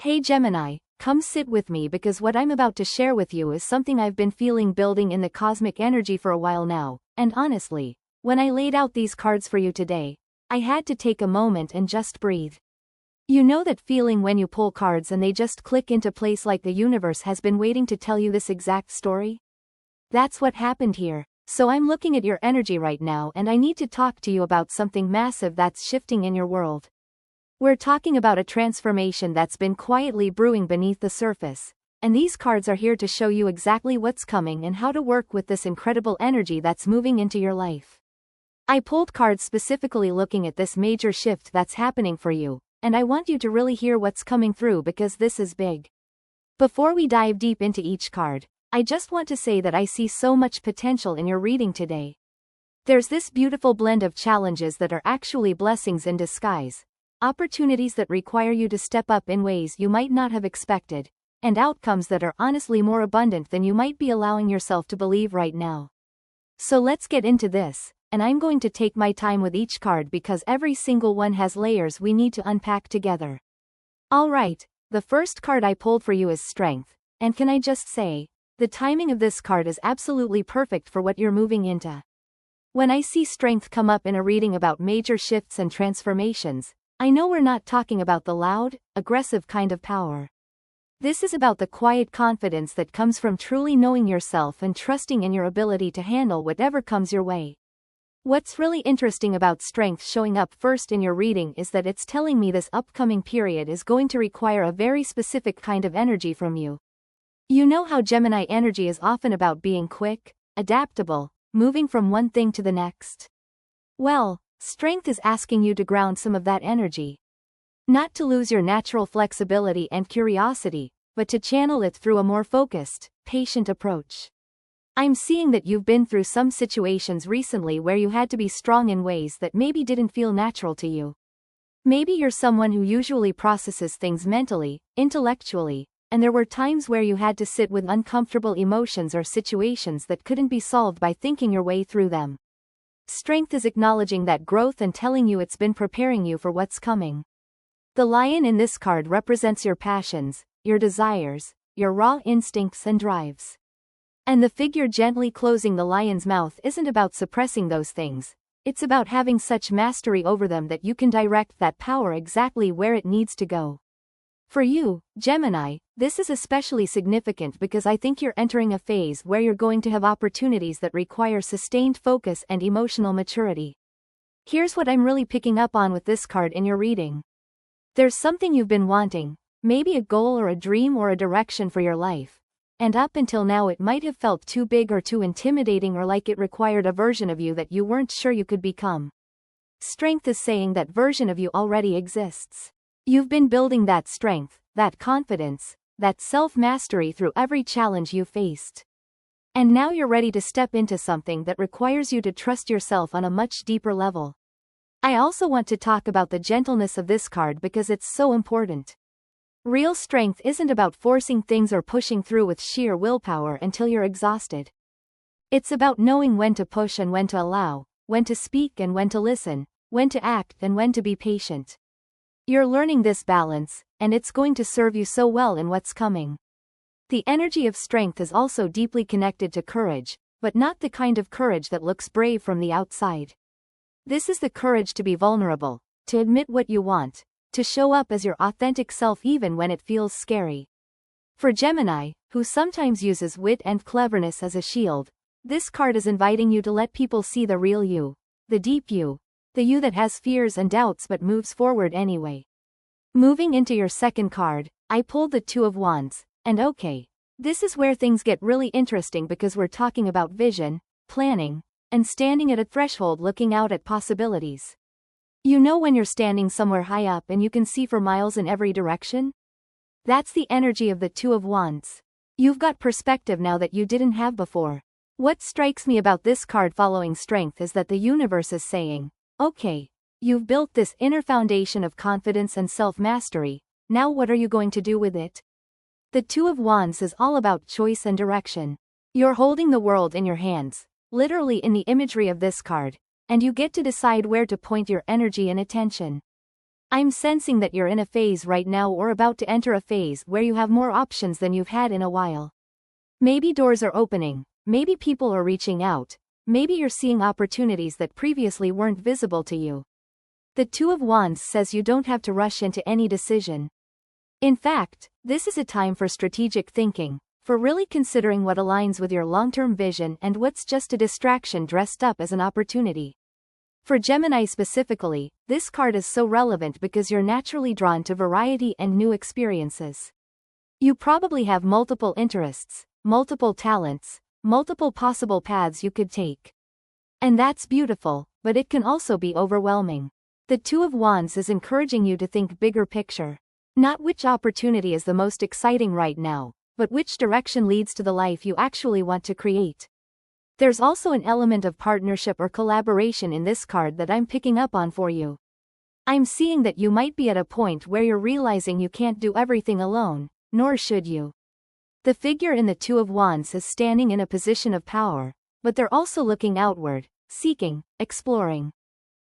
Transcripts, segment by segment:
Hey Gemini, come sit with me because what I'm about to share with you is something I've been feeling building in the cosmic energy for a while now, and honestly, when I laid out these cards for you today, I had to take a moment and just breathe. You know that feeling when you pull cards and they just click into place like the universe has been waiting to tell you this exact story? That's what happened here. So I'm looking at your energy right now and I need to talk to you about something massive that's shifting in your world. We're talking about a transformation that's been quietly brewing beneath the surface, and these cards are here to show you exactly what's coming and how to work with this incredible energy that's moving into your life. I pulled cards specifically looking at this major shift that's happening for you, and I want you to really hear what's coming through because this is big. Before we dive deep into each card, I just want to say that I see so much potential in your reading today. There's this beautiful blend of challenges that are actually blessings in disguise. Opportunities that require you to step up in ways you might not have expected, and outcomes that are honestly more abundant than you might be allowing yourself to believe right now. So let's get into this, and I'm going to take my time with each card because every single one has layers we need to unpack together. Alright, the first card I pulled for you is Strength, and can I just say, the timing of this card is absolutely perfect for what you're moving into. When I see Strength come up in a reading about major shifts and transformations, I know we're not talking about the loud, aggressive kind of power. This is about the quiet confidence that comes from truly knowing yourself and trusting in your ability to handle whatever comes your way. What's really interesting about Strength showing up first in your reading is that it's telling me this upcoming period is going to require a very specific kind of energy from you. You know how Gemini energy is often about being quick, adaptable, moving from one thing to the next? Well, Strength is asking you to ground some of that energy. Not to lose your natural flexibility and curiosity, but to channel it through a more focused, patient approach. I'm seeing that you've been through some situations recently where you had to be strong in ways that maybe didn't feel natural to you. Maybe you're someone who usually processes things mentally, intellectually, and there were times where you had to sit with uncomfortable emotions or situations that couldn't be solved by thinking your way through them. Strength is acknowledging that growth and telling you it's been preparing you for what's coming. The lion in this card represents your passions, your desires, your raw instincts and drives. And the figure gently closing the lion's mouth isn't about suppressing those things, it's about having such mastery over them that you can direct that power exactly where it needs to go. For you, Gemini, this is especially significant because I think you're entering a phase where you're going to have opportunities that require sustained focus and emotional maturity. Here's what I'm really picking up on with this card in your reading. There's something you've been wanting, maybe a goal or a dream or a direction for your life, and up until now it might have felt too big or too intimidating or like it required a version of you that you weren't sure you could become. Strength is saying that version of you already exists. You've been building that strength, that confidence, that self-mastery through every challenge you faced. And now you're ready to step into something that requires you to trust yourself on a much deeper level. I also want to talk about the gentleness of this card because it's so important. Real strength isn't about forcing things or pushing through with sheer willpower until you're exhausted. It's about knowing when to push and when to allow, when to speak and when to listen, when to act and when to be patient. You're learning this balance, and it's going to serve you so well in what's coming. The energy of Strength is also deeply connected to courage, but not the kind of courage that looks brave from the outside. This is the courage to be vulnerable, to admit what you want, to show up as your authentic self even when it feels scary. For Gemini, who sometimes uses wit and cleverness as a shield, this card is inviting you to let people see the real you, the deep you, the you that has fears and doubts but moves forward anyway. Moving into your second card, I pulled the Two of Wands, and okay, this is where things get really interesting because we're talking about vision, planning, and standing at a threshold looking out at possibilities. You know when you're standing somewhere high up and you can see for miles in every direction? That's the energy of the Two of Wands. You've got perspective now that you didn't have before. What strikes me about this card following Strength is that the universe is saying, okay, you've built this inner foundation of confidence and self-mastery, now what are you going to do with it? The Two of Wands is all about choice and direction. You're holding the world in your hands, literally in the imagery of this card, and you get to decide where to point your energy and attention. I'm sensing that you're in a phase right now or about to enter a phase where you have more options than you've had in a while. Maybe doors are opening, maybe people are reaching out, maybe you're seeing opportunities that previously weren't visible to you. The Two of Wands says you don't have to rush into any decision. In fact, this is a time for strategic thinking, for really considering what aligns with your long-term vision and what's just a distraction dressed up as an opportunity. For Gemini specifically, this card is so relevant because you're naturally drawn to variety and new experiences. You probably have multiple interests, multiple talents, multiple possible paths you could take. And that's beautiful, but it can also be overwhelming. The Two of Wands is encouraging you to think bigger picture. Not which opportunity is the most exciting right now, but which direction leads to the life you actually want to create. There's also an element of partnership or collaboration in this card that I'm picking up on for you. I'm seeing that you might be at a point where you're realizing you can't do everything alone, nor should you. The figure in the Two of Wands is standing in a position of power, but they're also looking outward, seeking, exploring.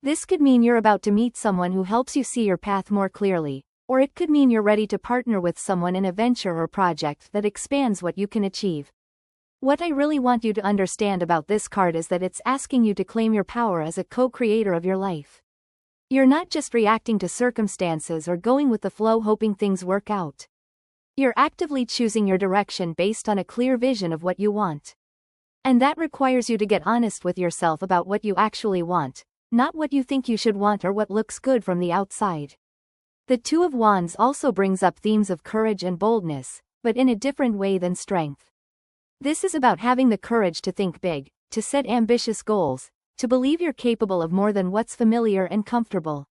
This could mean you're about to meet someone who helps you see your path more clearly, or it could mean you're ready to partner with someone in a venture or project that expands what you can achieve. What I really want you to understand about this card is that it's asking you to claim your power as a co-creator of your life. You're not just reacting to circumstances or going with the flow hoping things work out. You're actively choosing your direction based on a clear vision of what you want. And that requires you to get honest with yourself about what you actually want, not what you think you should want or what looks good from the outside. The Two of Wands also brings up themes of courage and boldness, but in a different way than strength. This is about having the courage to think big, to set ambitious goals, to believe you're capable of more than what's familiar and comfortable.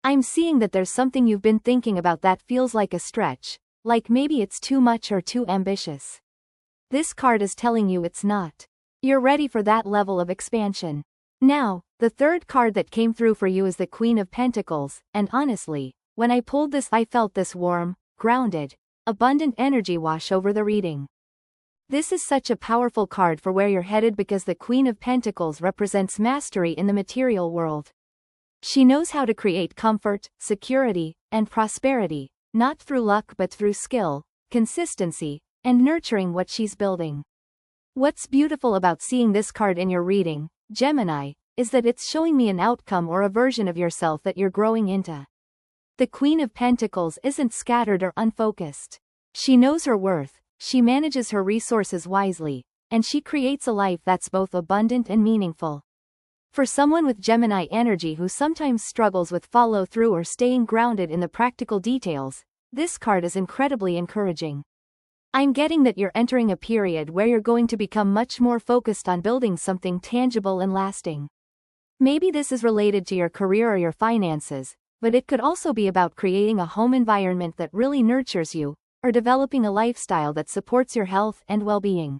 I'm seeing that there's something you've been thinking about that feels like a stretch, like maybe it's too much or too ambitious. This card is telling you it's not. You're ready for that level of expansion. Now, the third card that came through for you is the Queen of Pentacles, and honestly, when I pulled this I felt this warm, grounded, abundant energy wash over the reading. This is such a powerful card for where you're headed because the Queen of Pentacles represents mastery in the material world. She knows how to create comfort, security, and prosperity, not through luck but through skill, consistency, and nurturing what she's building. What's beautiful about seeing this card in your reading, Gemini, is that it's showing me an outcome or a version of yourself that you're growing into. The Queen of Pentacles isn't scattered or unfocused. She knows her worth, she manages her resources wisely, and she creates a life that's both abundant and meaningful. For someone with Gemini energy who sometimes struggles with follow-through or staying grounded in the practical details, this card is incredibly encouraging. I'm getting that you're entering a period where you're going to become much more focused on building something tangible and lasting. Maybe this is related to your career or your finances, but it could also be about creating a home environment that really nurtures you, or developing a lifestyle that supports your health and well-being.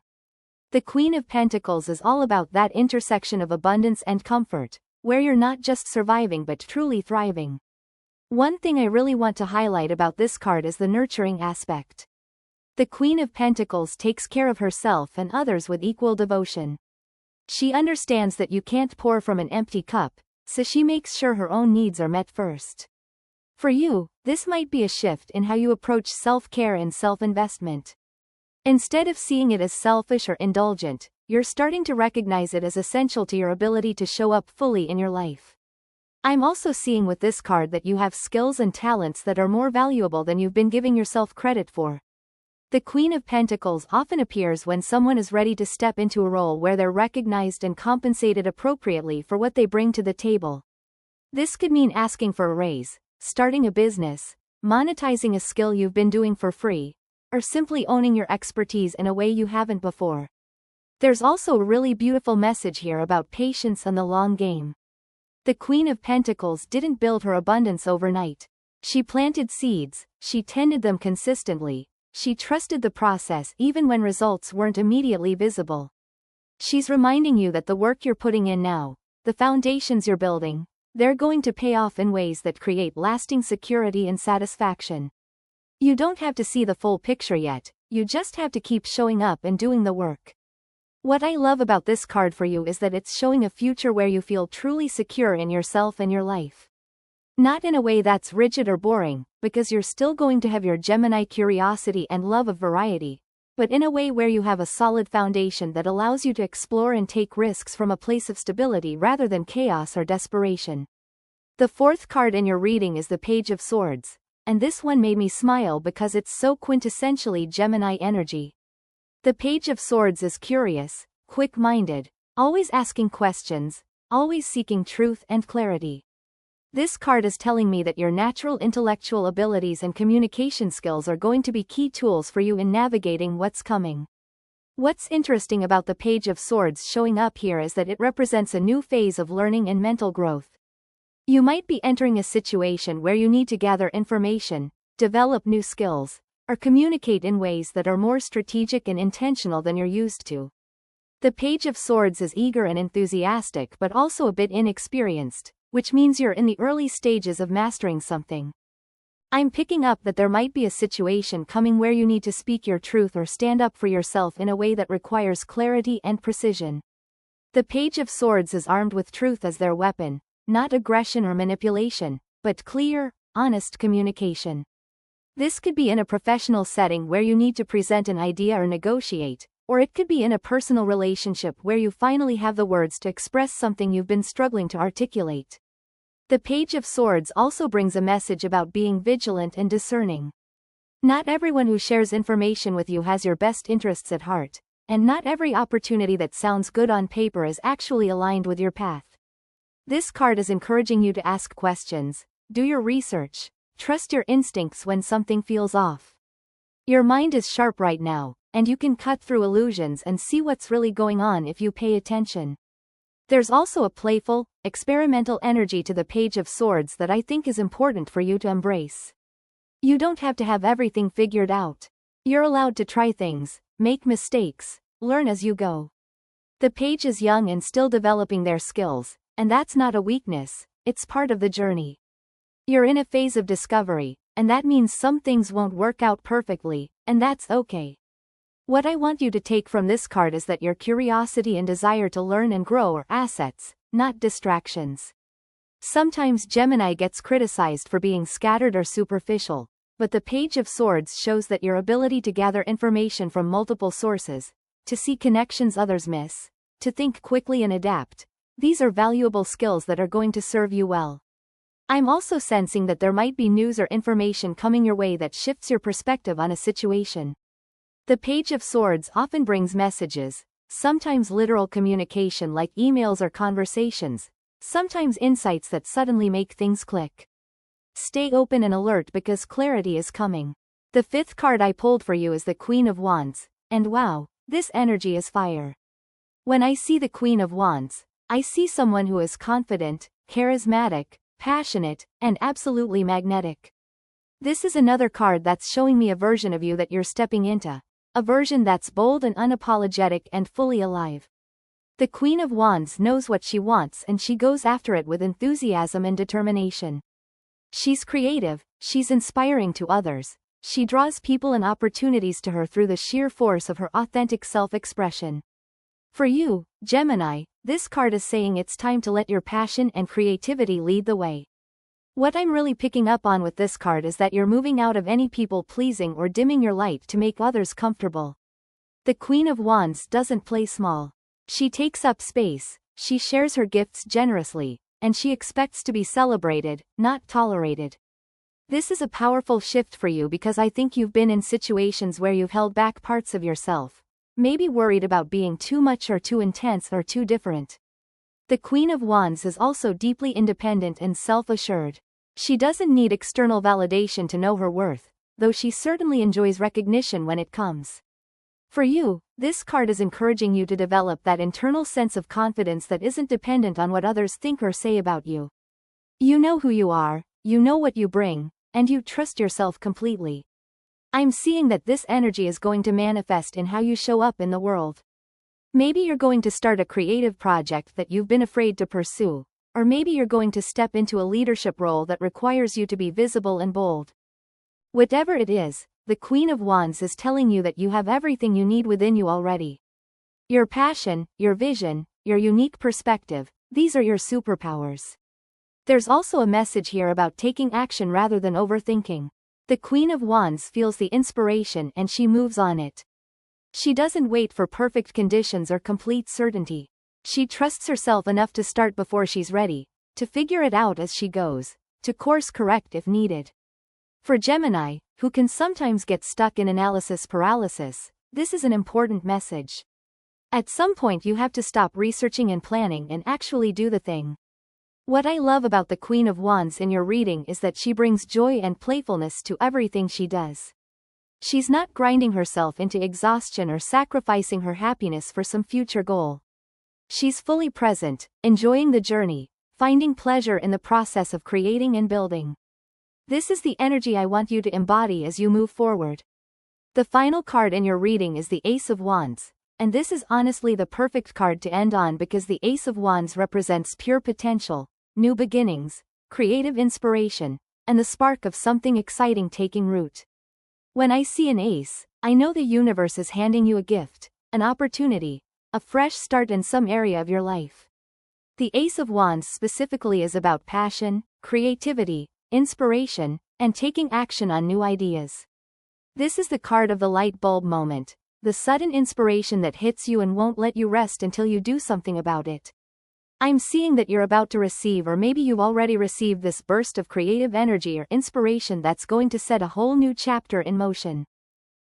The Queen of Pentacles is all about that intersection of abundance and comfort, where you're not just surviving but truly thriving. One thing I really want to highlight about this card is the nurturing aspect. The Queen of Pentacles takes care of herself and others with equal devotion. She understands that you can't pour from an empty cup, so she makes sure her own needs are met first. For you, this might be a shift in how you approach self-care and self-investment. Instead of seeing it as selfish or indulgent, you're starting to recognize it as essential to your ability to show up fully in your life. I'm also seeing with this card that you have skills and talents that are more valuable than you've been giving yourself credit for. The Queen of Pentacles often appears when someone is ready to step into a role where they're recognized and compensated appropriately for what they bring to the table. This could mean asking for a raise, starting a business, monetizing a skill you've been doing for free, or simply owning your expertise in a way you haven't before. There's also a really beautiful message here about patience and the long game. The Queen of Pentacles didn't build her abundance overnight. She planted seeds, she tended them consistently, she trusted the process even when results weren't immediately visible. She's reminding you that the work you're putting in now, the foundations you're building, they're going to pay off in ways that create lasting security and satisfaction. You don't have to see the full picture yet, you just have to keep showing up and doing the work. What I love about this card for you is that it's showing a future where you feel truly secure in yourself and your life. Not in a way that's rigid or boring, because you're still going to have your Gemini curiosity and love of variety, but in a way where you have a solid foundation that allows you to explore and take risks from a place of stability rather than chaos or desperation. The fourth card in your reading is the Page of Swords, and this one made me smile because it's so quintessentially Gemini energy. The Page of Swords is curious, quick-minded, always asking questions, always seeking truth and clarity. This card is telling me that your natural intellectual abilities and communication skills are going to be key tools for you in navigating what's coming. What's interesting about the Page of Swords showing up here is that it represents a new phase of learning and mental growth. You might be entering a situation where you need to gather information, develop new skills, or communicate in ways that are more strategic and intentional than you're used to. The Page of Swords is eager and enthusiastic but also a bit inexperienced, which means you're in the early stages of mastering something. I'm picking up that there might be a situation coming where you need to speak your truth or stand up for yourself in a way that requires clarity and precision. The Page of Swords is armed with truth as their weapon, not aggression or manipulation, but clear, honest communication. This could be in a professional setting where you need to present an idea or negotiate, or it could be in a personal relationship where you finally have the words to express something you've been struggling to articulate. The Page of Swords also brings a message about being vigilant and discerning. Not everyone who shares information with you has your best interests at heart, and not every opportunity that sounds good on paper is actually aligned with your path. This card is encouraging you to ask questions, do your research, trust your instincts when something feels off. Your mind is sharp right now, and you can cut through illusions and see what's really going on if you pay attention. There's also a playful, experimental energy to the Page of Swords that I think is important for you to embrace. You don't have to have everything figured out. You're allowed to try things, make mistakes, learn as you go. The Page is young and still developing their skills, and that's not a weakness, it's part of the journey. You're in a phase of discovery, and that means some things won't work out perfectly, and that's okay. What I want you to take from this card is that your curiosity and desire to learn and grow are assets, not distractions. Sometimes Gemini gets criticized for being scattered or superficial, but the Page of Swords shows that your ability to gather information from multiple sources, to see connections others miss, to think quickly and adapt, these are valuable skills that are going to serve you well. I'm also sensing that there might be news or information coming your way that shifts your perspective on a situation. The Page of Swords often brings messages, sometimes literal communication like emails or conversations, sometimes insights that suddenly make things click. Stay open and alert because clarity is coming. The fifth card I pulled for you is the Queen of Wands, and wow, this energy is fire. When I see the Queen of Wands, I see someone who is confident, charismatic, passionate, and absolutely magnetic. This is another card that's showing me a version of you that you're stepping into. A version that's bold and unapologetic and fully alive. The Queen of Wands knows what she wants and she goes after it with enthusiasm and determination. She's creative, she's inspiring to others, she draws people and opportunities to her through the sheer force of her authentic self-expression. For you, Gemini, this card is saying it's time to let your passion and creativity lead the way. What I'm really picking up on with this card is that you're moving out of any people-pleasing or dimming your light to make others comfortable. The Queen of Wands doesn't play small. She takes up space, she shares her gifts generously, and she expects to be celebrated, not tolerated. This is a powerful shift for you because I think you've been in situations where you've held back parts of yourself, maybe worried about being too much or too intense or too different. The Queen of Wands is also deeply independent and self-assured. She doesn't need external validation to know her worth, though she certainly enjoys recognition when it comes. For you, this card is encouraging you to develop that internal sense of confidence that isn't dependent on what others think or say about you. You know who you are, you know what you bring, and you trust yourself completely. I'm seeing that this energy is going to manifest in how you show up in the world. Maybe you're going to start a creative project that you've been afraid to pursue. Or maybe you're going to step into a leadership role that requires you to be visible and bold. Whatever it is, the Queen of Wands is telling you that you have everything you need within you already. Your passion, your vision, your unique perspective, these are your superpowers. There's also a message here about taking action rather than overthinking. The Queen of Wands feels the inspiration and she moves on it. She doesn't wait for perfect conditions or complete certainty. She trusts herself enough to start before she's ready, to figure it out as she goes, to course correct if needed. For Gemini, who can sometimes get stuck in analysis paralysis, this is an important message. At some point you have to stop researching and planning and actually do the thing. What I love about the Queen of Wands in your reading is that she brings joy and playfulness to everything she does. She's not grinding herself into exhaustion or sacrificing her happiness for some future goal. She's fully present, enjoying the journey, finding pleasure in the process of creating and building. This is the energy I want you to embody as you move forward. The final card in your reading is the Ace of Wands, and this is honestly the perfect card to end on because the Ace of Wands represents pure potential, new beginnings, creative inspiration, and the spark of something exciting taking root. When I see an ace, I know the universe is handing you a gift, an opportunity, a fresh start in some area of your life. The Ace of Wands specifically is about passion, creativity, inspiration, and taking action on new ideas. This is the card of the light bulb moment, the sudden inspiration that hits you and won't let you rest until you do something about it. I'm seeing that you're about to receive, or maybe you've already received, this burst of creative energy or inspiration that's going to set a whole new chapter in motion.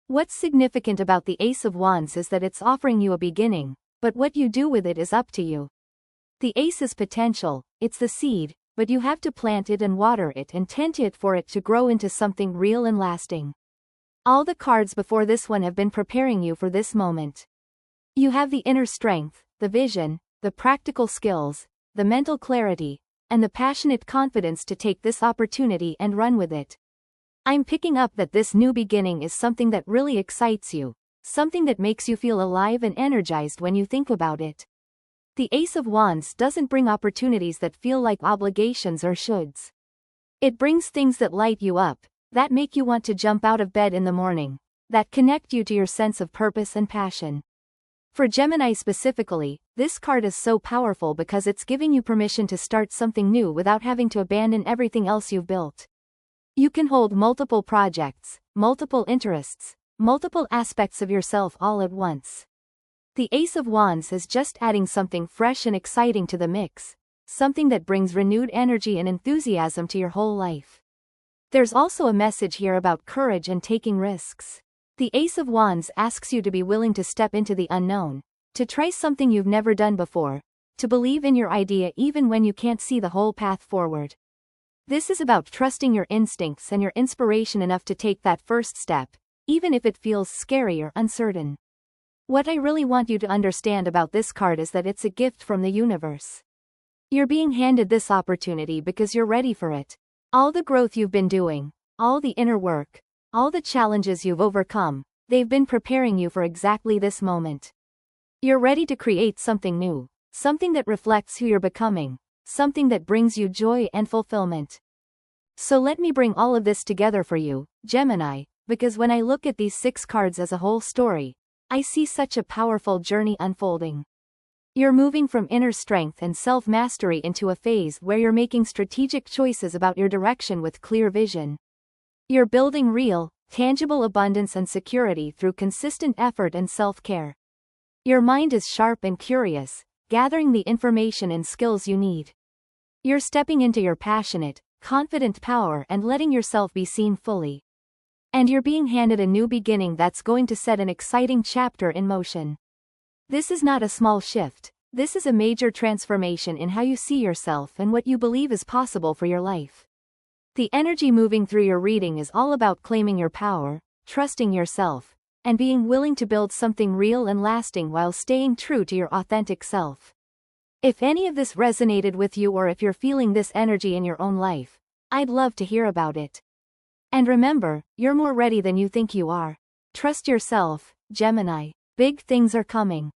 What's significant about the Ace of Wands is that it's offering you a beginning, but what you do with it is up to you. The ace is potential, it's the seed, but you have to plant it and water it and tend to it for it to grow into something real and lasting. All the cards before this one have been preparing you for this moment. You have the inner strength, the vision, the practical skills, the mental clarity, and the passionate confidence to take this opportunity and run with it. I'm picking up that this new beginning is something that really excites you, something that makes you feel alive and energized when you think about it. The Ace of Wands doesn't bring opportunities that feel like obligations or shoulds. It brings things that light you up, that make you want to jump out of bed in the morning, that connect you to your sense of purpose and passion. For Gemini specifically, this card is so powerful because it's giving you permission to start something new without having to abandon everything else you've built. You can hold multiple projects, multiple interests, multiple aspects of yourself all at once. The Ace of Wands is just adding something fresh and exciting to the mix, something that brings renewed energy and enthusiasm to your whole life. There's also a message here about courage and taking risks. The Ace of Wands asks you to be willing to step into the unknown, to try something you've never done before, to believe in your idea even when you can't see the whole path forward. This is about trusting your instincts and your inspiration enough to take that first step, even if it feels scary or uncertain. What I really want you to understand about this card is that it's a gift from the universe. You're being handed this opportunity because you're ready for it. All the growth you've been doing, all the inner work, all the challenges you've overcome, they've been preparing you for exactly this moment. You're ready to create something new, something that reflects who you're becoming, something that brings you joy and fulfillment. So let me bring all of this together for you, Gemini, because when I look at these 6 cards as a whole story, I see such a powerful journey unfolding. You're moving from inner strength and self-mastery into a phase where you're making strategic choices about your direction with clear vision. You're building real, tangible abundance and security through consistent effort and self-care. Your mind is sharp and curious, gathering the information and skills you need. You're stepping into your passionate, confident power and letting yourself be seen fully. And you're being handed a new beginning that's going to set an exciting chapter in motion. This is not a small shift, this is a major transformation in how you see yourself and what you believe is possible for your life. The energy moving through your reading is all about claiming your power, trusting yourself, and being willing to build something real and lasting while staying true to your authentic self. If any of this resonated with you or if you're feeling this energy in your own life, I'd love to hear about it. And remember, you're more ready than you think you are. Trust yourself, Gemini. Big things are coming.